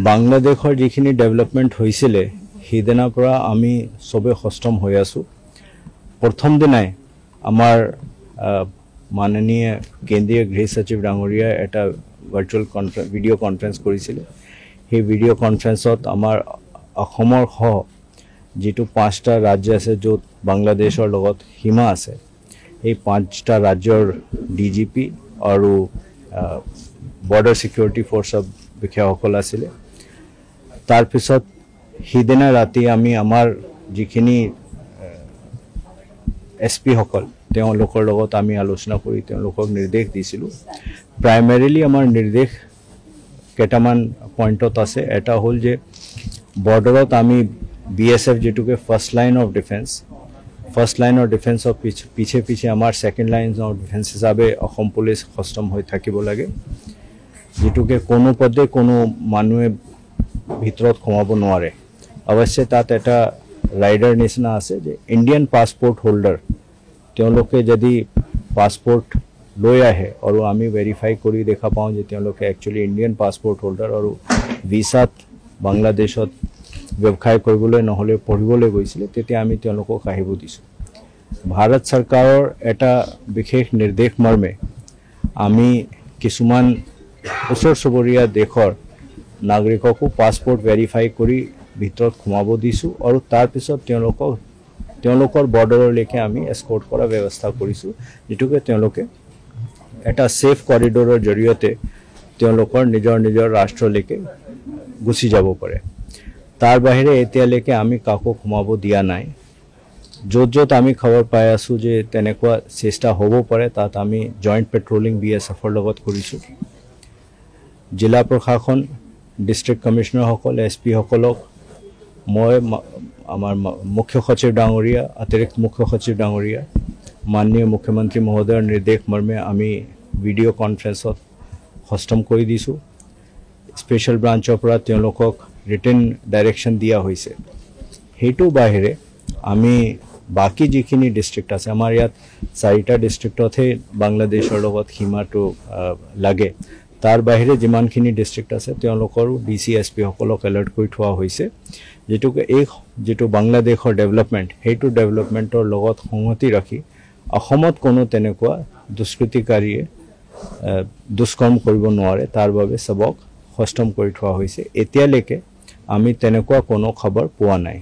বাংলাদেশৰ যিখিনি ডেভেলপমেণ্ট হৈছিলে সেইদিনাৰ পৰা আমি সবে সষ্টম হৈ আছো প্ৰথম দিনাই আমাৰ মাননীয় কেন্দ্ৰীয় গৃহ সচিব ডাঙৰীয়া এটা ভাৰ্চুৱেল ভিডিঅ' কনফাৰেন্স কৰিছিলে সেই ভিডিঅ' কনফাৰেন্সত আমাৰ অসমৰ সহ যেটো পাঁচটা ৰাজ্য আছে য'ত বাংলাদেশৰ লগত সীমা আছে এই পাঁচটা ৰাজ্যৰ ডিজিপি আৰু বৰ্ডাৰ সিকিউৰিটি ফোৰ্সৰ বিষয়াসকল আছিল তাৰ পিছত হিদিনা ৰাতি আমি আমাৰ যিখিনি এসপি সকল তেওঁলোকৰ লগত আমি আলোচনা কৰি তেওঁলোকক নিৰ্দেশ দিছিলো প্ৰাইমাৰিলি আমাৰ নিৰ্দেশ কেটামান পইণ্টত আছে এটা হল যে বৰ্ডাৰত আমি বিএসএফ যেটোকে first line of defence of পিছে আমাৰ সেকেন্ড লাইন অফ ডিফেন্স হিচাপে অসম পুলিচ সষ্টম হৈ থাকিব লাগে যেটোকে কোনো পদে কোনো মানুহে ভিতৰত সোমাব নোৱাৰে অৱশ্য তাত এটা ৰাইডাৰ নিচিনা আছে যে ইণ্ডিয়ান পাছপোৰ্ট হোল্ডাৰ তেওঁলোকে যদি পাছপোৰ্ট লৈ আহে আৰু আমি ভেৰিফাই কৰি দেখা পাওঁ যে তেওঁলোকে একচুয়ালি ইণ্ডিয়ান পাছপোৰ্ট হোল্ডাৰ আৰু ভিসাত বাংলাদেশত ব্যৱসায় কৰিবলৈ নহলে পঢ়িবলৈ গৈছিল তেতিয়া আমি তেওঁলোকক আহিব দিছো ভাৰত চৰকাৰৰ এটা বিশেষ নিৰ্দেশ মৰ্মে আমি কিছুমান ওচৰ চুবুৰীয়া দেশৰ নাগৰিককো পাছপোৰ্ট ভেৰিফাই কৰি ভিতৰত সোমাব দিছো আৰু তাৰ পিছত তেওঁলোকৰ বৰ্ডাৰলৈকে আমি এস্কৰ্ট কৰা ব্যৱস্থা কৰিছো যেটোকে তেওঁলোকে এটা সেফ কৰিডৰৰ জৰিয়তে তেওঁলোকৰ নিজৰ ৰাষ্ট্ৰলৈকে গুচি যাব পাৰে তাৰ বাহিৰে এতিয়ালৈকে আমি কাকো সোমাব দিয়া নাই য'ত আমি খবৰ পাই আছো যে তেনেকুৱা চেষ্টা হ'ব পাৰে তাত আমি জয়েন্ট পেট্ৰোলিং বিএসএফৰ লগত কৰিছো জিলা প্ৰশাসন ডিস্ট্ৰিক্ট কমিশনাৰ সকল এসপি সকলক মই আমাৰ মুখ্য সচিব ডাঙৰীয়া অতিৰিক্ত মুখ্য সচিব ডাঙৰীয়া মাননীয় মুখ্যমন্ত্ৰী মহোদয়ৰ নিৰ্দেশ মৰ্মে আমি ভিডিঅ' কনফাৰেন্সত সষ্টম কৰি দিছো স্পেশাল ব্ৰাঞ্চৰ পৰা তেওঁলোকক ৰিটেন ডাইৰেকশন দিয়া হৈছে হেতু বাহিৰে আমি বাকি যিখিনি ডিস্ট্ৰিক্ট আছে আমাৰ ইয়াত 4টা ডিস্ট্ৰিক্টতহে বাংলাদেশৰ লগত সীমাটো লাগে তাৰ বাহিৰে যিমানখিনি ডিস্ট্ৰিক্ট আছে তেওঁলোকৰো ডিসিএসপি সকলক এলাৰ্ট কৰি থোৱা হৈছে যেটো বাংলাদেশৰ ডেভেলপমেন্ট হেতু ডেভেলপমেন্টৰ লগত সংগতি ৰাখি অসমত কোনো তেনেকুৱা দুষ্কৃতিকাৰীয়ে দুষ্কৰ্ম কৰিব নোৱাৰে তাৰ বাবে সবক সষ্টম কৰি থোৱা হৈছে এতিয়ালৈকে আমি তেনেকুৱা কোনো খবৰ পোৱা নাই